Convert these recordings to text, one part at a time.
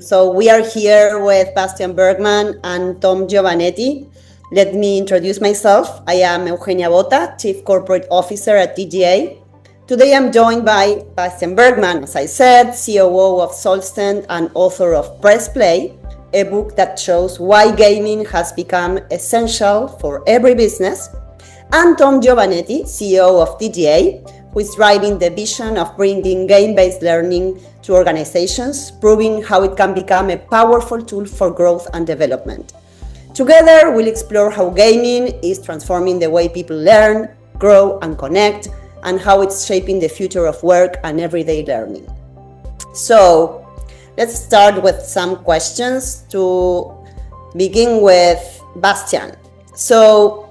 So we are here with Bastian Bergmann and Tom Giovanetti. Let me introduce myself. I am Eugenia Bota, Chief Corporate Officer at TGA. Today I'm joined by Bastian Bergmann, as I said, COO of Solstent and author of Press Play, a book that shows why gaming has become essential for every business, and Tom Giovanetti, CEO of TGA, who is driving the vision of bringing game-based learning to organizations, proving how it can become a powerful tool for growth and development. Together, we'll explore how gaming is transforming the way people learn, grow, and connect, and how it's shaping the future of work and everyday learning. So, let's start with some questions to begin with Bastian. So,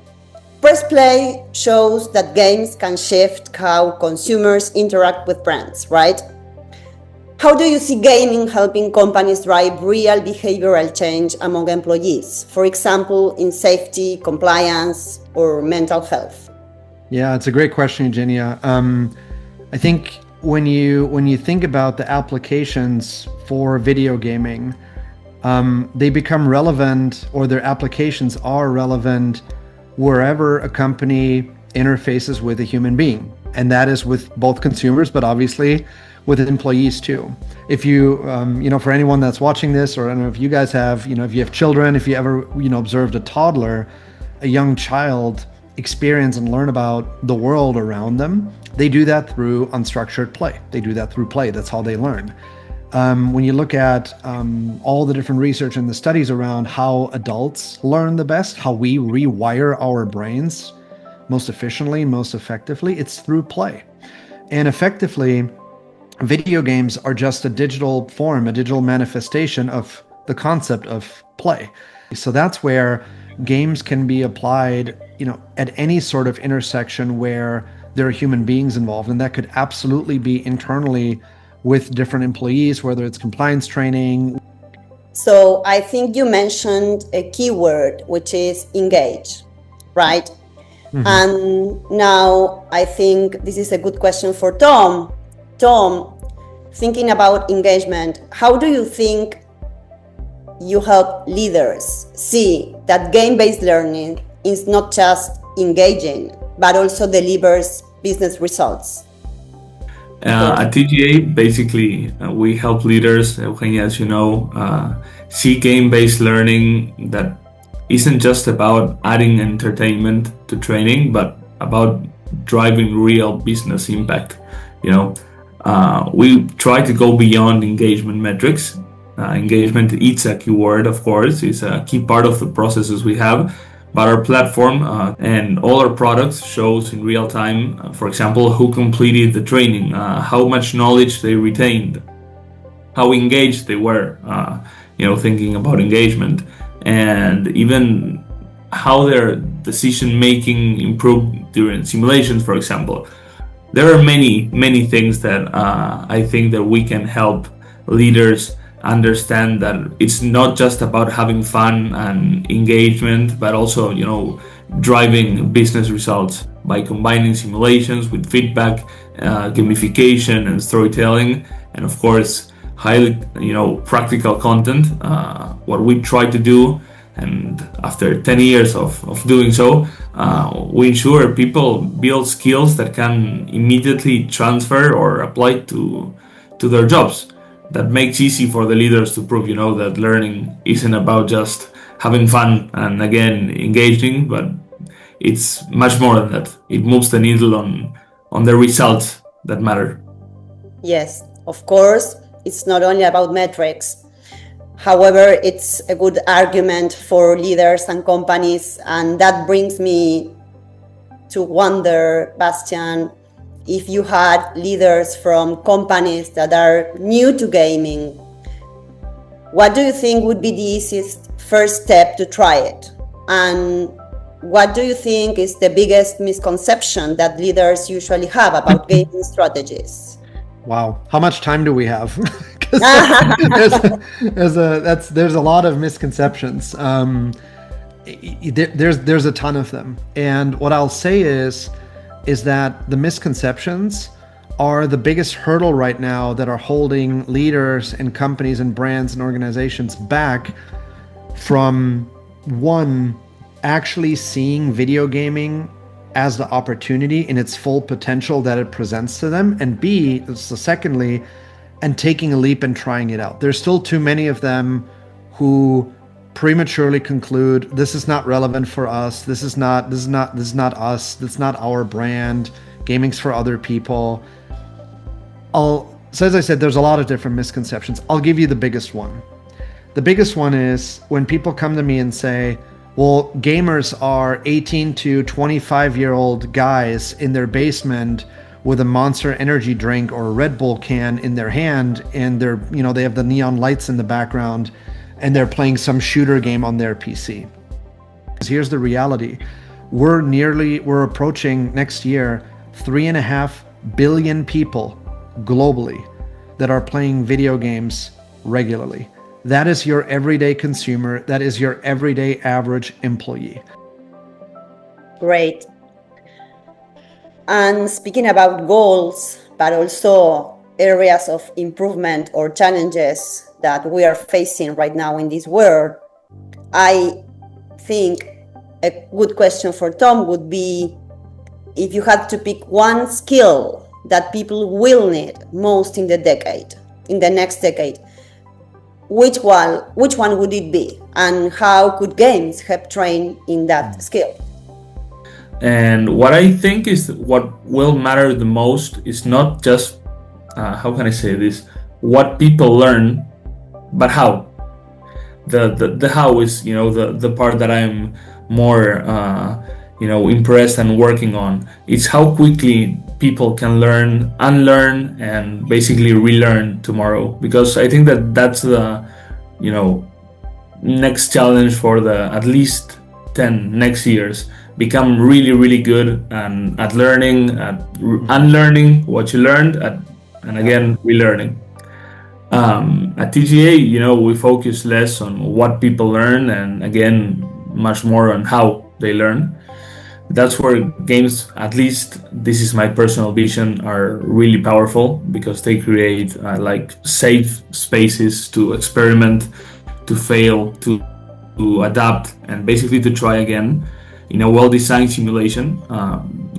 Press Play shows that games can shift how consumers interact with brands, right? How do you see gaming helping companies drive real behavioral change among employees, for example, in safety, compliance, or mental health? Yeah, it's a great question, Eugenia. I think when you think about the applications for video gaming, they become relevant, or their applications are relevant wherever a company interfaces with a human being. And that is with both consumers, but obviously with employees too. If you, for anyone that's watching this, or I don't know if you guys have, if you have children, if you ever, observed a toddler, a young child experience and learn about the world around them, they do that through unstructured play. They do that through play. That's how they learn. When you look at all the different research and the studies around how adults learn the best, how we rewire our brains most efficiently, most effectively, it's through play. And effectively, video games are just a digital form, a digital manifestation of the concept of play. So that's where games can be applied, at any sort of intersection where there are human beings involved. And that could absolutely be internally with different employees, whether it's compliance training. So I think you mentioned a key word, which is engage, right? Mm-hmm. And now I think this is a good question for Tom. Tom, thinking about engagement, how do you think you help leaders see that game-based learning is not just engaging, but also delivers business results? At TGA, basically, we help leaders, Eugenia, as you know, see game-based learning that isn't just about adding entertainment to training, but about driving real business impact. We try to go beyond engagement metrics. Engagement, it's a key word, of course, it's a key part of the processes we have. But our platform and all our products shows in real time, for example, who completed the training, how much knowledge they retained, how engaged they were, thinking about engagement, and even how their decision-making improved during simulations, for example. There are many, many things that I think that we can help leaders understand, that it's not just about having fun and engagement, but also, driving business results by combining simulations with feedback, gamification and storytelling, and of course, highly, practical content. What we try to do, and after 10 years of doing so, we ensure people build skills that can immediately transfer or apply to their jobs. That makes easy for the leaders to prove, that learning isn't about just having fun and again engaging, but it's much more than that. It moves the needle on the results that matter. Yes, of course, it's not only about metrics. However, it's a good argument for leaders and companies, and that brings me to wonder, Bastian, if you had leaders from companies that are new to gaming, what do you think would be the easiest first step to try it? And what do you think is the biggest misconception that leaders usually have about gaming strategies? Wow, how much time do we have? there's a lot of misconceptions. There's a ton of them, and what I'll say is that the misconceptions are the biggest hurdle right now that are holding leaders and companies and brands and organizations back from, one, actually seeing video gaming as the opportunity in its full potential that it presents to them, and B, so secondly, and taking a leap and trying it out. There's still too many of them who prematurely conclude this is not relevant for us, this is not us, that's not our brand, gaming's for other people. So as I said, there's a lot of different misconceptions. I'll give you the biggest one. The biggest one is when people come to me and say, well, gamers are 18 to 25-year-old guys in their basement with a Monster Energy drink or a Red Bull can in their hand, and they have the neon lights in the background, and they're playing some shooter game on their PC. Here's the reality. We're approaching next year 3.5 billion people globally that are playing video games regularly. That is your everyday consumer. That is your everyday average employee. Great. And speaking about goals, but also areas of improvement or challenges that we are facing right now in this world, I think a good question for Tom would be, if you had to pick one skill that people will need most in the next decade, which one would it be, and how could games help train in that skill? And what I think is what will matter the most is not just how can I say this, what people learn, but how. The how is the part that I'm more impressed and working on. It's how quickly people can learn, unlearn, and basically relearn tomorrow. Because I think that's the next challenge for the at least 10 next years. Become really, really good at learning, at unlearning what you learned, and again relearning. At TGA, we focus less on what people learn, and again much more on how they learn. That's where games, at least this is my personal vision, are really powerful, because they create safe spaces to experiment, to fail, to adapt, and basically to try again in a well-designed simulation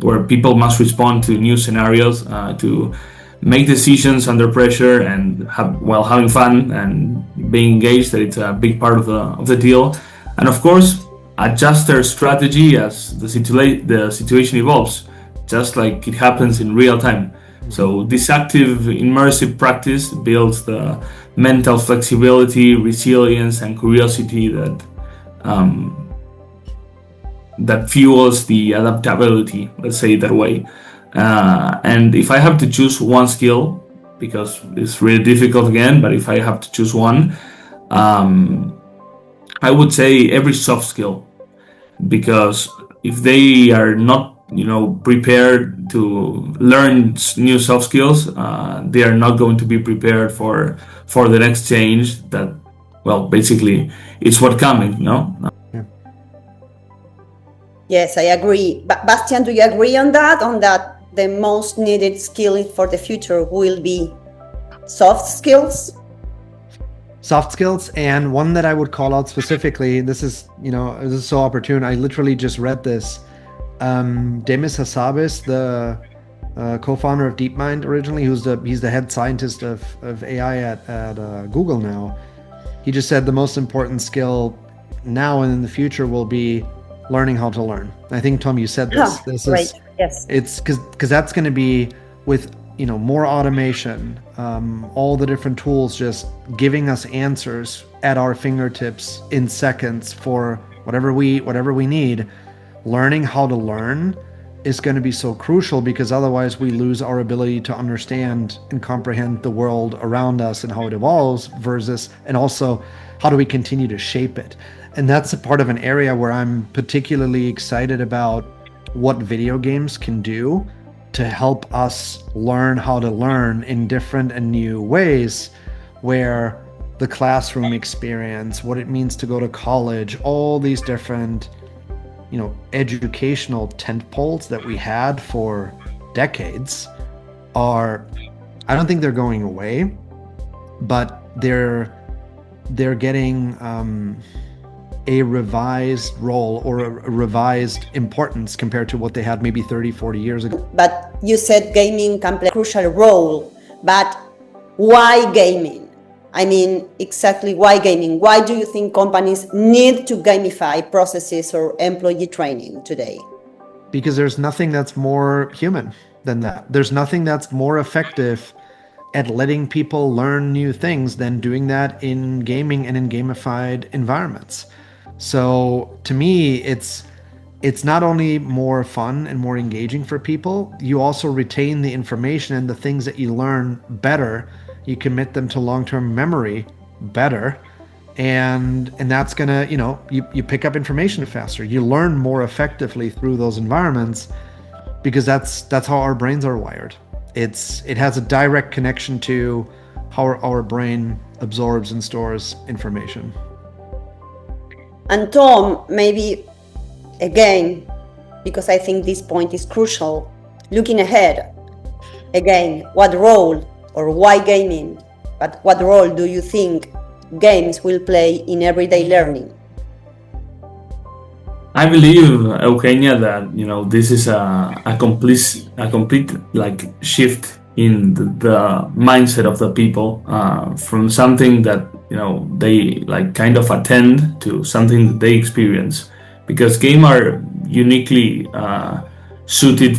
where people must respond to new scenarios, to make decisions under pressure, and while having fun and being engaged. That it's a big part of the deal, and of course adjust their strategy as the situation evolves, just like it happens in real time. So this active, immersive practice builds the mental flexibility, resilience, and curiosity that fuels the adaptability, let's say it that way. And if I have to choose one skill, because it's really difficult again, but if I have to choose one, I would say every soft skill, because if they are not prepared to learn new soft skills, they are not going to be prepared for the next change that, well, basically it's what's coming, no? Yes, I agree. Bastian, do you agree on that the most needed skill for the future will be soft skills? Soft skills, and one that I would call out specifically, this is so opportune. I literally just read this. Demis Hassabis, the co-founder of DeepMind originally, he's the head scientist of AI at Google now. He just said the most important skill now and in the future will be learning how to learn. I think, Tom, you said this. This right. is, yes. It's because that's going to be with more automation, all the different tools just giving us answers at our fingertips in seconds for whatever we need. Learning how to learn is going to be so crucial, because otherwise we lose our ability to understand and comprehend the world around us and how it evolves, and also how do we continue to shape it. And that's a part of an area where I'm particularly excited about what video games can do to help us learn how to learn in different and new ways, where the classroom experience, what it means to go to college, all these different educational tent poles that we had for decades are, I don't think they're going away, but they're getting a revised role or a revised importance compared to what they had maybe 30, 40 years ago. But you said gaming can play a crucial role, but why gaming? I mean, exactly why gaming? Why do you think companies need to gamify processes or employee training today? Because there's nothing that's more human than that. There's nothing that's more effective at letting people learn new things than doing that in gaming and in gamified environments. So to me, it's not only more fun and more engaging for people, you also retain the information and the things that you learn better. You commit them to long-term memory better. And that's gonna, you pick up information faster. You learn more effectively through those environments because that's how our brains are wired. It has a direct connection to how our brain absorbs and stores information. And Tom, maybe again, because I think this point is crucial, looking ahead, again, what role or why gaming, but what role do you think games will play in everyday learning? I believe, Eugenia, that this is a complete like shift in the mindset of the people from something that they like kind of attend to something that they experience, because games are uniquely suited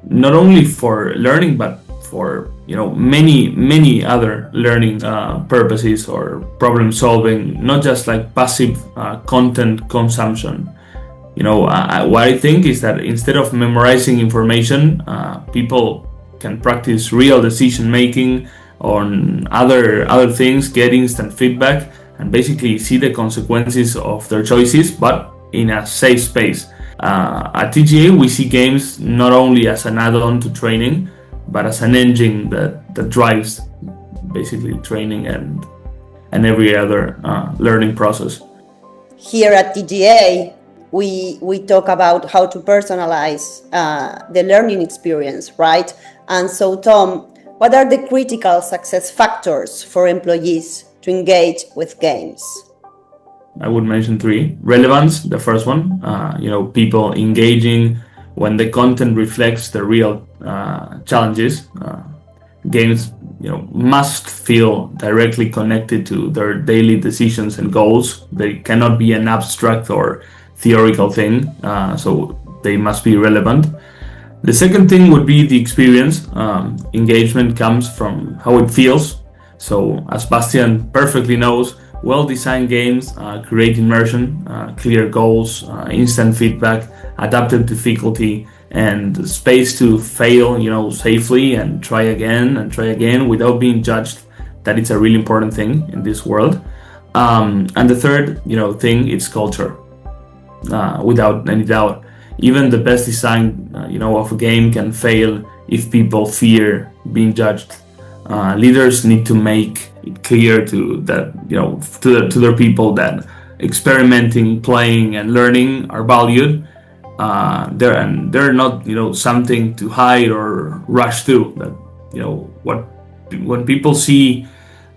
not only for learning but for many other learning purposes or problem solving, not just like passive content consumption. What I think is that instead of memorizing information, people can practice real decision making on other things, get instant feedback, and basically see the consequences of their choices, but in a safe space. At TGA, we see games not only as an add-on to training, but as an engine that drives basically training and every other learning process. Here at TGA, we talk about how to personalize the learning experience, right? And so, Tom, what are the critical success factors for employees to engage with games? I would mention 3. Relevance, the first one. People engaging when the content reflects the real challenges. Games, must feel directly connected to their daily decisions and goals. They cannot be an abstract or theoretical thing, so they must be relevant. The second thing would be the experience. Engagement comes from how it feels. So, as Bastian perfectly knows, well-designed games create immersion, clear goals, instant feedback, adaptive difficulty, and space to fail, safely and try again without being judged. That is a really important thing in this world. And the third, thing is culture. Without any doubt, even the best design, of a game can fail if people fear being judged. Leaders need to make it clear to their people that experimenting, playing, and learning are valued. They're not something to hide or rush through. That when people see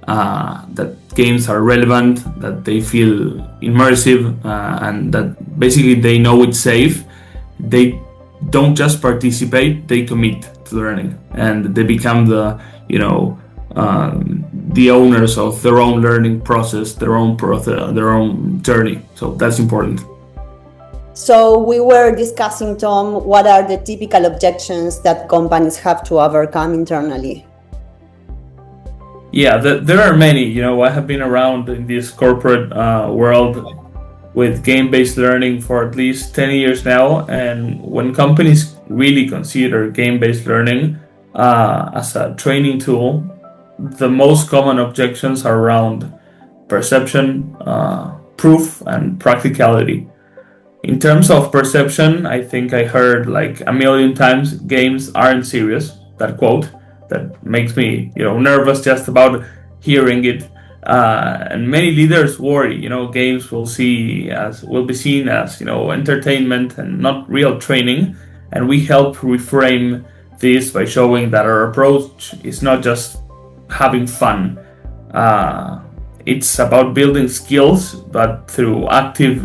that games are relevant, that they feel immersive, and that basically they know it's safe, they don't just participate, they commit to learning, and they become the owners of their own learning process, their own journey. So that's important. So we were discussing, Tom, what are the typical objections that companies have to overcome internally? Yeah, there are many. I have been around in this corporate world with game-based learning for at least 10 years now, and when companies really consider game-based learning as a training tool, the most common objections are around perception, proof, and practicality. In terms of perception, I think I heard like a million times, games aren't serious. That quote that makes me, nervous just about hearing it. And many leaders worry, games will be seen as, entertainment and not real training. And we help reframe this by showing that our approach is not just having fun. It's about building skills, but through active,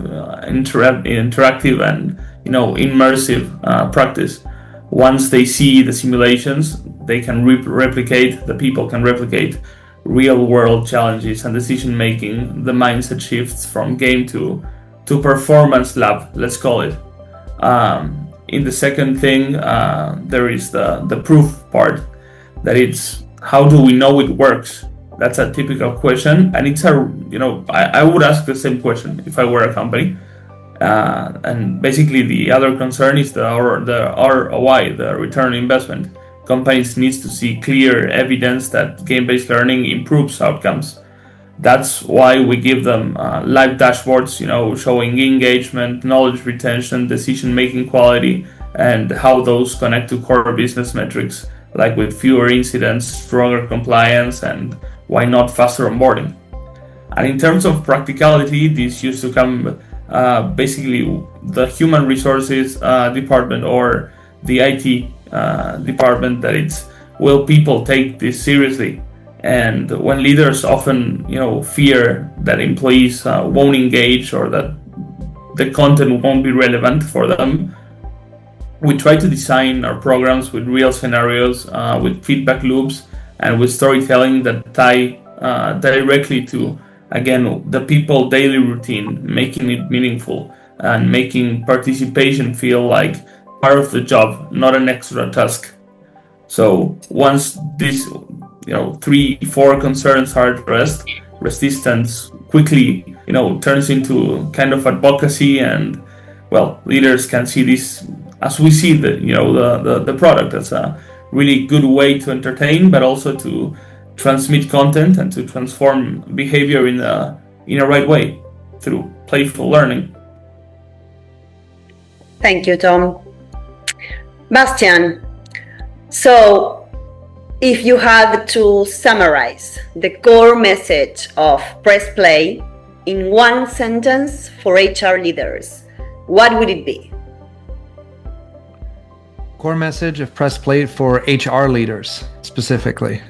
interactive, and immersive practice. Once they see the simulations, they can replicate. The people can replicate real-world challenges and decision-making. The mindset shifts from game to performance lab, let's call it. In the second thing, there is the proof part. That it's how do we know it works? That's a typical question, and it's I would ask the same question if I were a company. And basically, the other concern is the ROI, the return on investment. Companies needs to see clear evidence that game-based learning improves outcomes. That's why we give them live dashboards, showing engagement, knowledge retention, decision-making quality, and how those connect to core business metrics, like with fewer incidents, stronger compliance, and why not faster onboarding. And in terms of practicality, this used to come basically the human resources department or the IT department, that it's, will people take this seriously? And when leaders often fear that employees won't engage or that the content won't be relevant for them, we try to design our programs with real scenarios, with feedback loops, and with storytelling that tie directly to, again, the people daily routine, making it meaningful and making participation feel like part of the job, not an extra task. So once these 3-4 concerns are addressed, resistance quickly turns into kind of advocacy, and leaders can see this as we see the product as a really good way to entertain, but also to transmit content and to transform behavior in a right way through playful learning. Thank you, Tom. Bastian, so if you had to summarize the core message of Press Play in one sentence for HR leaders, what would it be? Core message of Press Play for HR leaders specifically.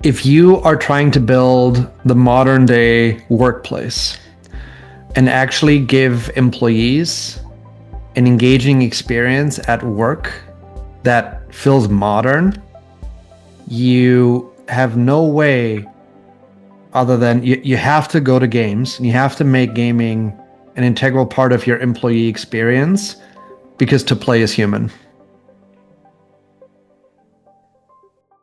If you are trying to build the modern day workplace and actually give employees an engaging experience at work that feels modern, you have no way other than you have to go to games, and you have to make gaming an integral part of your employee experience, because to play is human.